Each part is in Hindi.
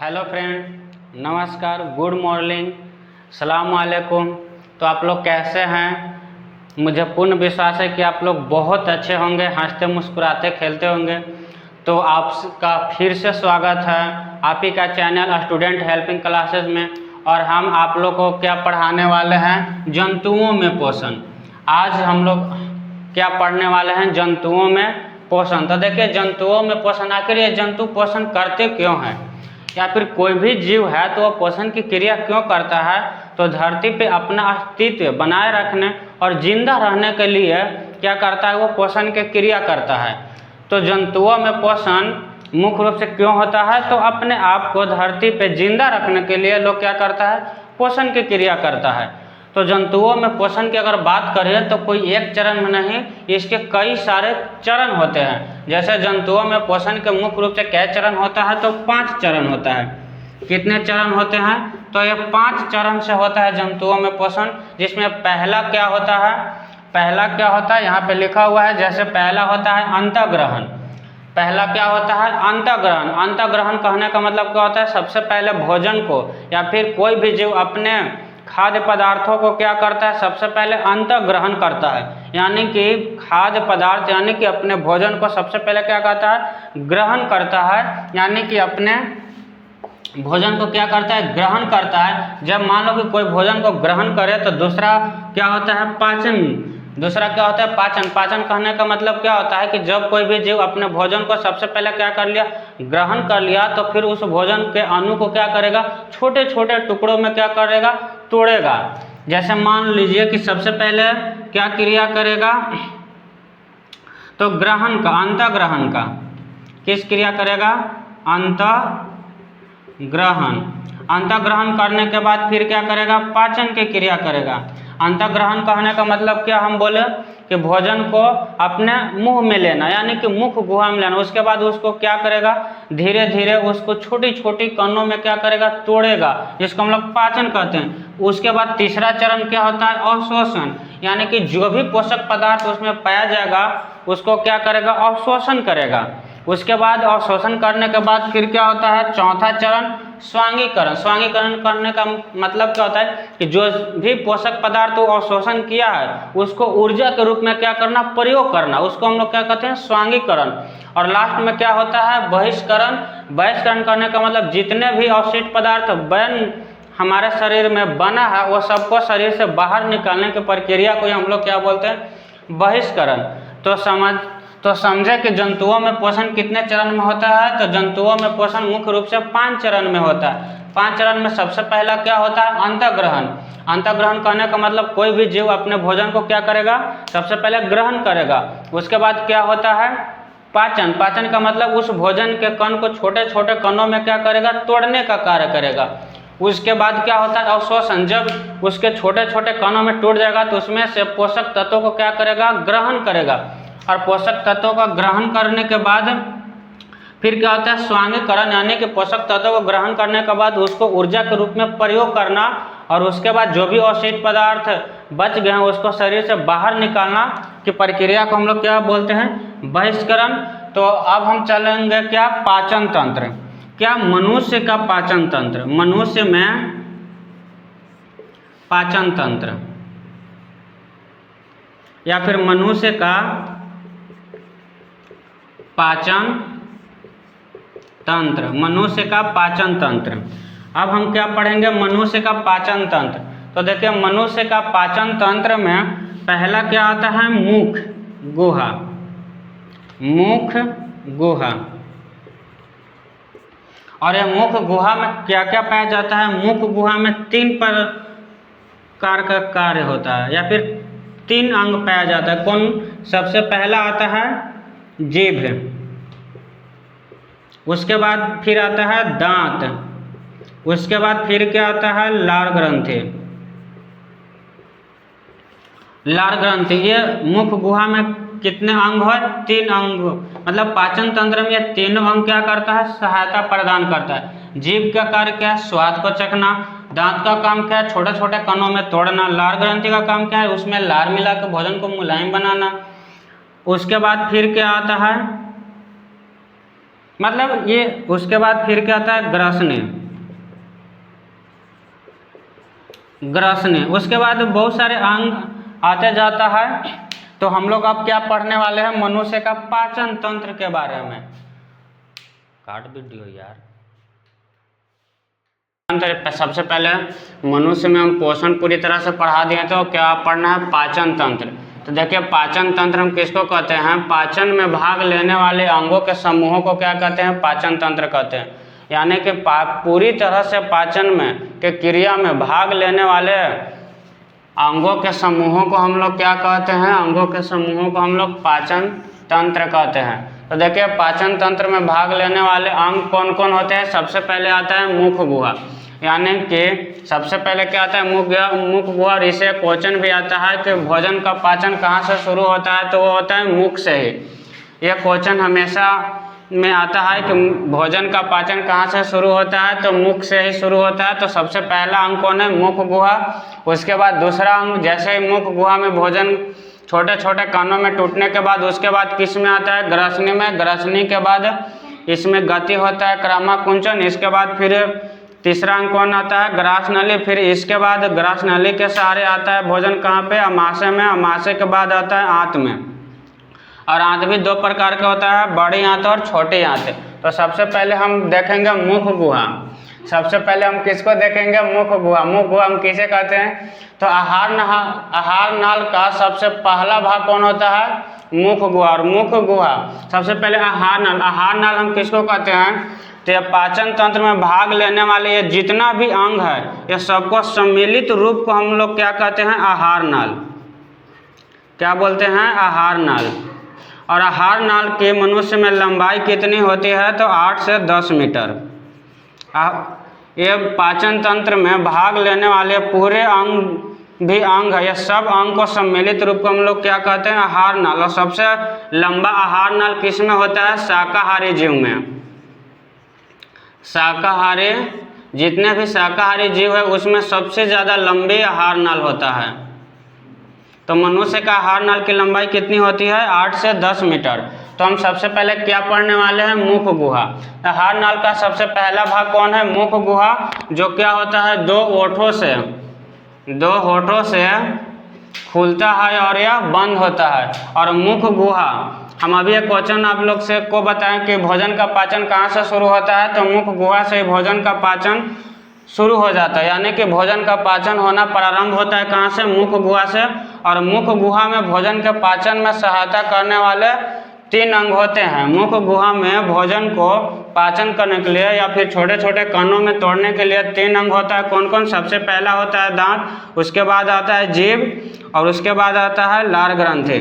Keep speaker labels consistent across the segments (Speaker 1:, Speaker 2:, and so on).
Speaker 1: हेलो फ्रेंड, नमस्कार, गुड मॉर्निंग, सलाम वालेकुम। तो आप लोग कैसे हैं? मुझे पूर्ण विश्वास है कि आप लोग बहुत अच्छे होंगे, हंसते मुस्कुराते खेलते होंगे। तो आपका फिर से स्वागत है आप ही का चैनल स्टूडेंट हेल्पिंग क्लासेस में। और हम आप लोग को क्या पढ़ाने वाले हैं? जंतुओं में पोषण। आज हम लोग क्या पढ़ने वाले हैं? जंतुओं में पोषण। तो देखिए, जंतुओं में पोषण, आखिर ये जंतु पोषण करते क्यों हैं, या फिर कोई भी जीव है तो वह पोषण की क्रिया क्यों करता है? तो धरती पे अपना अस्तित्व बनाए रखने और जिंदा रहने के लिए क्या करता है? वो पोषण की क्रिया करता है। तो जंतुओं में पोषण मुख्य रूप से क्यों होता है? तो अपने आप को धरती पे जिंदा रखने के लिए लोग क्या करता है? पोषण की क्रिया करता है। तो जंतुओं में पोषण की अगर बात करें तो कोई एक चरण में नहीं, इसके कई सारे चरण होते हैं। जैसे जंतुओं में पोषण के मुख्य रूप से क्या चरण होता है? तो 5 चरण होता है। कितने चरण होते हैं? तो ये 5 चरण से होता है जंतुओं में पोषण। जिसमें पहला क्या होता है? पहला क्या होता है? यहाँ पे लिखा हुआ है। जैसे पहला होता है अंतःग्रहण। पहला क्या होता है? अंतःग्रहण। अंतःग्रहण कहने का मतलब क्या होता है? सबसे पहले भोजन को या फिर कोई भी जीव अपने खाद्य पदार्थों को क्या करता है? सबसे पहले अंतःग्रहण करता है, यानी कि खाद्य पदार्थ यानी कि अपने भोजन को सबसे पहले क्या करता है? ग्रहण करता है, यानी कि अपने भोजन को क्या करता है? ग्रहण करता है। जब मान लो कि कोई भोजन को ग्रहण करे तो दूसरा क्या होता है? पाचन। दूसरा क्या होता है? पाचन। पाचन कहने का मतलब क्या होता है कि जब कोई भी जीव अपने भोजन को सबसे पहले क्या कर लिया? ग्रहण कर लिया, तो फिर उस भोजन के अणु को क्या करेगा? छोटे छोटे टुकड़ों में क्या करेगा? तोड़ेगा। जैसे मान लीजिए कि सबसे पहले क्या क्रिया करेगा? तो ग्रहण का, अंतःग्रहण का। किस क्रिया करेगा? अंतःग्रहण। अंतःग्रहण करने के बाद फिर क्या करेगा? पाचन की क्रिया करेगा। अंतःग्रहण कहने का मतलब क्या हम बोले कि भोजन को अपने मुंह में लेना, यानी कि मुख गुहा में लेना। उसके बाद उसको क्या करेगा? धीरे धीरे उसको छोटी छोटी कणों में क्या करेगा? तोड़ेगा, जिसको हम लोग पाचन कहते हैं। उसके बाद तीसरा चरण क्या होता है? अवशोषण, यानी कि जो भी पोषक पदार्थ उसमें पाया जाएगा उसको क्या करेगा? अवशोषण करेगा। उसके बाद अवशोषण करने के बाद फिर क्या होता है? चौथा चरण स्वांगीकरण। स्वांगीकरण करने का मतलब क्या होता है कि जो भी पोषक पदार्थ को अवशोषण किया है उसको ऊर्जा के रूप में क्या करना? प्रयोग करना। उसको हम लोग क्या कहते हैं? स्वांगीकरण। और लास्ट में क्या होता है? बहिष्करण। बहिष्करण करने का मतलब जितने भी अवशिष्ट पदार्थ हमारे शरीर में बना है वो सबको शरीर से बाहर निकालने की प्रक्रिया को हम लोग क्या बोलते हैं? बहिष्करण। तो समझे कि जंतुओं में पोषण कितने चरण में होता है? तो जंतुओं में पोषण मुख्य रूप से 5 चरण में होता है। 5 चरण में सबसे पहला क्या होता है? अंतःग्रहण। अंतःग्रहण करने का मतलब कोई भी जीव अपने भोजन को क्या करेगा? सबसे पहले ग्रहण करेगा। उसके बाद क्या होता है? पाचन। पाचन का मतलब उस भोजन के कण को छोटे छोटे कणों में क्या करेगा? तोड़ने का कार्य करेगा। उसके बाद क्या होता है? अवशोषण। जब उसके छोटे छोटे कणों में टूट जाएगा तो उसमें से पोषक तत्वों को क्या करेगा? ग्रहण करेगा। और पोषक तत्वों का ग्रहण करने के बाद फिर क्या होता है? स्वांगीकरण, यानी कि पोषक तत्वों को ग्रहण करने के बाद उसको ऊर्जा के रूप में प्रयोग करना। और उसके बाद जो भी अवशिष्ट पदार्थ बच गए हैं उसको शरीर से बाहर निकालना की प्रक्रिया को हम लोग क्या बोलते हैं? बहिष्करण। तो अब हम चलेंगे क्या? पाचन तंत्र। क्या मनुष्य का पाचन तंत्र, मनुष्य में पाचन तंत्र या फिर मनुष्य का पाचन तंत्र, मनुष्य का पाचन तंत्र। अब हम क्या पढ़ेंगे? मनुष्य का पाचन तंत्र। तो देखिए, मनुष्य का पाचन तंत्र में पहला क्या आता है? मुख गुहा। मुख गुहा। और यह मुख गुहा में क्या क्या पाया जाता है? मुख गुहा में 3 प्रकार का कार्य होता है या फिर 3 अंग पाया जाता है। कौन? सबसे पहला आता है जीभ। उसके बाद फिर आता है दांत। उसके बाद फिर क्या आता है? लार ग्रंथि। लार ग्रंथि। ये मुख गुहा में कितने अंग है? 3 अंग। मतलब पाचन तंत्र में ये तीनों अंग क्या करता है? सहायता प्रदान करता है। जीभ का कार्य क्या है? स्वाद को चखना। दांत का काम क्या है? छोटे छोटे कणों में तोड़ना। लार ग्रंथि का काम क्या है? उसमें लार मिला कर भोजन को मुलायम बनाना। उसके बाद फिर क्या आता है? मतलब ये उसके बाद फिर क्या आता है ग्रसनी, ग्रसनी। उसके बाद बहुत सारे अंग आते जाता है। तो हम लोग अब क्या पढ़ने वाले हैं, मनुष्य का पाचन तंत्र के बारे में। काट वीडियो यार। सबसे पहले मनुष्य में हम पोषण पूरी तरह से पढ़ा दिए, तो क्या पढ़ना है, पाचन तंत्र। तो देखिए पाचन तंत्र हम किसको कहते हैं, पाचन में भाग लेने वाले अंगों के समूहों को क्या कहते हैं, पाचन तंत्र कहते हैं। यानी कि पूरी तरह से पाचन में के क्रिया में भाग लेने वाले अंगों के समूहों को हम लोग क्या कहते हैं, अंगों के समूहों को हम लोग पाचन तंत्र कहते हैं। तो देखिए पाचन तंत्र में भाग लेने वाले अंग कौन कौन होते हैं। सबसे पहले आता है मुख गुहा, यानी कि सबसे पहले क्या आता है, मुख गुहा। और इसे क्वेश्चन भी आता है कि भोजन का पाचन कहाँ से शुरू होता है, तो वो होता है मुख से ही। यह क्वेश्चन हमेशा में आता है कि भोजन का पाचन कहाँ से शुरू होता है, तो मुख से ही शुरू होता है। तो सबसे पहला अंग कौन है, मुख गुहा। उसके बाद दूसरा अंग, जैसे ही मुख गुहा में भोजन छोटे छोटे कणों में टूटने के बाद उसके बाद किस में आता है, ग्रसनी में। ग्रसनी के बाद इसमें गति होता है क्रमाकुंचन। इसके बाद फिर तीसरा अंग कौन आता है, ग्रास नली। फिर इसके बाद ग्रास नली के सहारे आता है भोजन कहाँ पे, अमाशय में। अमाशय के बाद आता है आंत में। और आंत भी दो प्रकार का होता है, बड़ी आंत और छोटी आंत। तो सबसे पहले हम देखेंगे मुख गुहा। सबसे पहले हम किसको देखेंगे, मुख गुहा। मुख गुहा हम किसे कहते हैं, तो आहार नाल का सबसे पहला भाग कौन होता है, मुख गुहा। और मुख गुहा सबसे पहले आहार नाल। आहार नाल हम किसको कहते हैं, तो ये पाचन तंत्र में भाग लेने वाले ये जितना भी अंग है, ये सबको सम्मिलित रूप को हम लोग क्या कहते हैं, आहार नाल। क्या बोलते हैं, आहार नाल। और आहार नाल के मनुष्य में लंबाई कितनी होती है, तो 8 से 10 मीटर। ये पाचन तंत्र में भाग लेने वाले पूरे अंग भी अंग है, ये सब अंग को सम्मिलित रूप को हम लोग क्या कहते हैं, आहार नाल। और सबसे लंबा आहार नाल किस में होता है, शाकाहारी जीव में। शाकाहारी, जितने भी शाकाहारी जीव है उसमें सबसे ज़्यादा लंबी आहार नाल होता है। तो मनुष्य का आहार नाल की लंबाई कितनी होती है, 8 से 10 मीटर। तो हम सबसे पहले क्या पढ़ने वाले हैं, मुख गुहा। आहार नाल का सबसे पहला भाग कौन है, मुख गुहा, जो क्या होता है, दो होठों से खुलता है और यह बंद होता है। और मुख गुहा, हम अभी एक क्वेश्चन आप लोग से को बताएं कि भोजन का पाचन कहाँ से शुरू होता है, तो मुख गुहा से भोजन का पाचन शुरू हो जाता है। यानी कि भोजन का पाचन होना प्रारंभ होता है कहाँ से, मुख गुहा से। और मुख गुहा में भोजन के पाचन में सहायता करने वाले 3 अंग होते हैं। मुख गुहा में भोजन को पाचन करने के लिए या फिर छोटे छोटे कणों में तोड़ने के लिए 3 अंग होता है। कौन कौन, सबसे पहला होता है दांत, उसके बाद आता है जीभ और उसके बाद आता है लार ग्रंथि।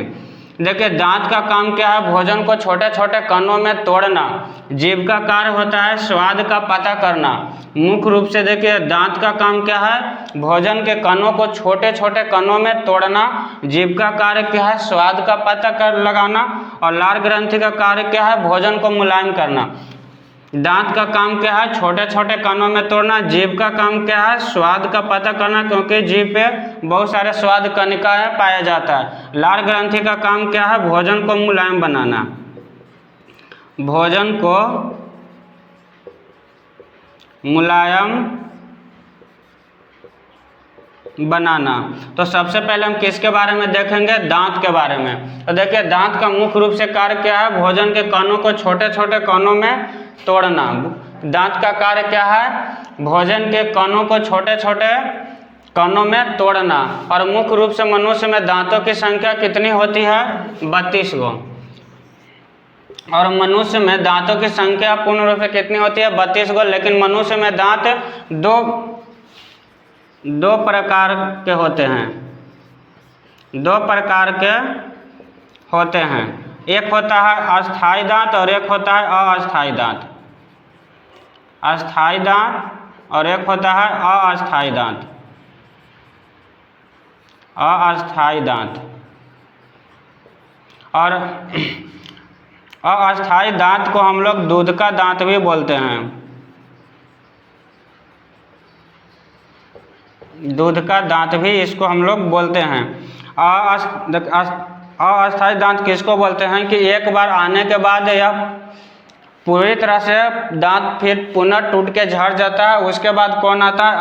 Speaker 1: देखिए दांत का काम क्या है, भोजन को छोटे छोटे कणों में तोड़ना। जीभ का कार्य होता है स्वाद का पता करना। मुख्य रूप से देखिए दांत का काम क्या है, भोजन के कणों को छोटे छोटे कणों में तोड़ना। जीभ का कार्य क्या है, स्वाद का पता कर लगाना। और लार ग्रंथि का कार्य क्या है, भोजन को मुलायम करना। दांत का काम क्या है, छोटे छोटे कणों में तोड़ना। जीभ का काम क्या है, स्वाद का पता करना, क्योंकि जीभ पे बहुत सारे स्वाद कणिकाएं पाया जाता है। लार ग्रंथि का काम क्या है, भोजन को मुलायम बनाना। भोजन को मुलायम बनाना। तो सबसे पहले हम किसके बारे में देखेंगे, दांत के बारे में। तो देखिए दांत का मुख्य रूप से कार्य क्या है, भोजन के कणों को छोटे छोटे कणों में तोड़ना। दांत का कार्य क्या है, भोजन के कणों को छोटे छोटे कणों में तोड़ना। और मुख्य रूप से मनुष्य में दांतों की संख्या कितनी होती है, 32 गो। और मनुष्य में दांतों की संख्या पूर्ण रूप से कितनी होती है, 32 गो। लेकिन मनुष्य में दांत दो प्रकार के होते हैं, 2 प्रकार के होते हैं। एक होता है अस्थायी दांत और एक होता है अस्थायी दांत। अस्थायी दांत और एक होता है अस्थायी दांत। अस्थायी दांत और अस्थायी दांत को हम लोग दूध का दांत भी बोलते हैं। दूध का दांत भी इसको हम लोग बोलते हैं। अस्थायी दांत किसको बोलते हैं कि एक बार आने के बाद यह पूरी तरह से दांत फिर पुनः टूट के झड़ जाता है। उसके बाद कौन आता है?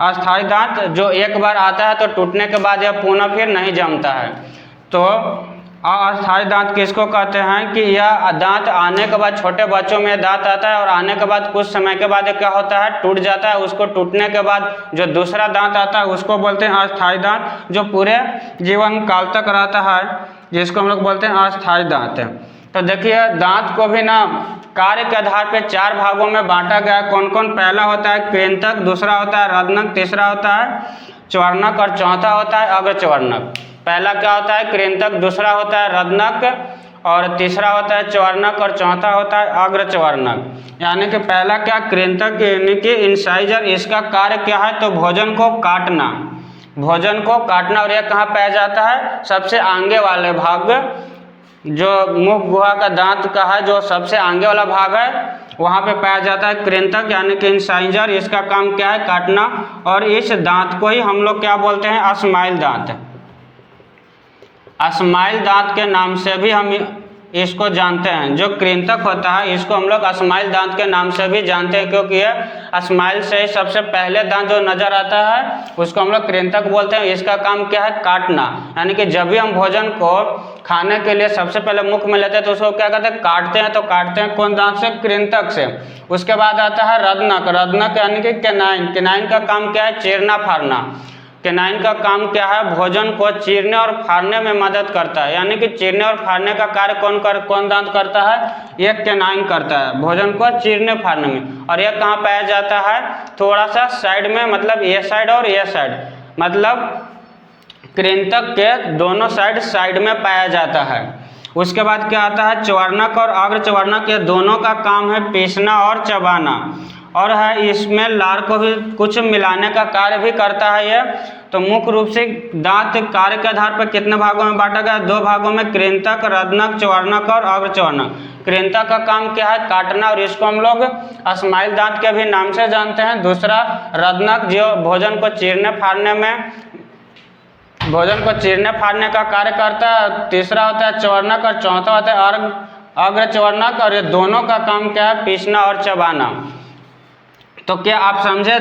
Speaker 1: अस्थायी दांत, जो एक बार आता है तो टूटने के बाद यह पुनः फिर नहीं जमता है। तो अस्थायी दांत किसको कहते हैं कि यह दांत आने के बाद, छोटे बच्चों में दांत आता है और आने के बाद कुछ समय के बाद क्या होता है, टूट जाता है। उसको टूटने के बाद जो दूसरा दांत आता है उसको बोलते हैं अस्थायी दांत, जो पूरे जीवन काल तक रहता है, जिसको हम लोग बोलते हैं अस्थायी दांत। तो देखिए दांत को भी ना कार्य के आधार पर 4 भागों में बांटा गया है। कौन कौन? पहला होता है कृंतक, दूसरा होता है रत्नक, तीसरा होता है चवर्णक और चौथा होता है अग्रचवर्णक। पहला क्या होता है? कृंतक, दूसरा होता है रत्नक और तीसरा होता है चवर्णक और चौथा होता है अग्रचवर्णक। यानी कि पहला क्या? कृंतक यानी कि इंसाइजर। इसका कार्य क्या है? तो भोजन को काटना, भोजन को काटना। और यह कहाँ पाया जाता है? सबसे आगे वाले भाग, जो मुख गुहा का दांत का है, जो सबसे आगे वाला भाग है, वहाँ पे पाया जाता है कृंतक यानी कि इंसाइजर। इसका काम क्या है? काटना। और इस दांत को ही हम लोग क्या बोलते हैं? अस्माइल दांत। अस्माइल दांत के नाम से भी हम इसको जानते हैं। जो कृंतक होता है इसको हम लोग अस्माइल दांत के नाम से भी जानते हैं, क्योंकि यह अस्माइल से सबसे पहले दांत जो नजर आता है उसको हम लोग कृंतक बोलते हैं। इसका काम क्या है? काटना। यानी कि जब भी हम भोजन को खाने के लिए सबसे पहले मुख में लेते हैं तो उसको क्या कहते हैं? काटते हैं। तो काटते हैं कौन दांत से? कृंतक से। उसके बाद आता है रत्नक। रत्नक यानी कि कैनाइन। कैनाइन का काम क्या है? चीरना फाड़ना। कैनाइन का काम क्या है? भोजन को चीरने और फाड़ने में मदद करता है। यानी कि चीरने और फाड़ने का कार्य कौन दांत करता है? यह कैनाइन करता है, भोजन को चीरने फाड़ने में। और यह कहाँ पाया जाता है? थोड़ा सा साइड में, मतलब ये साइड और ये साइड, मतलब कृंतक के दोनों साइड में पाया जाता है। उसके बाद क्या आता है? चवर्णक और अग्रचवर्णक। ये दोनों का काम है पीसना और चबाना, और है इसमें लार को भी कुछ मिलाने का कार्य भी करता है ये। तो मुख्य रूप से दांत कार्य के आधार पर कितने भागों में बांटा गया? 2 भागों में, कृंतक, रत्नक, चवर्णक और अग्रचवर्णक। कृंतक का काम क्या है? काटना, और इसको हम लोग अस्माइल दांत के भी नाम से जानते हैं। दूसरा रत्नक, जो भोजन को चीरने फाड़ने का कार्य करता है। तीसरा होता है चवर्णक और चौथा होता है अग्रचवर्णक। और ये दोनों का काम क्या है? पीसना और चबाना। तो क्या आप समझे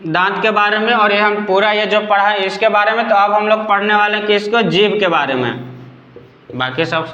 Speaker 1: दांत के बारे में? और ये हम पूरा ये जो पढ़ा है इसके बारे में। तो अब हम लोग पढ़ने वाले हैं किसको? जीभ के बारे में। बाकी सब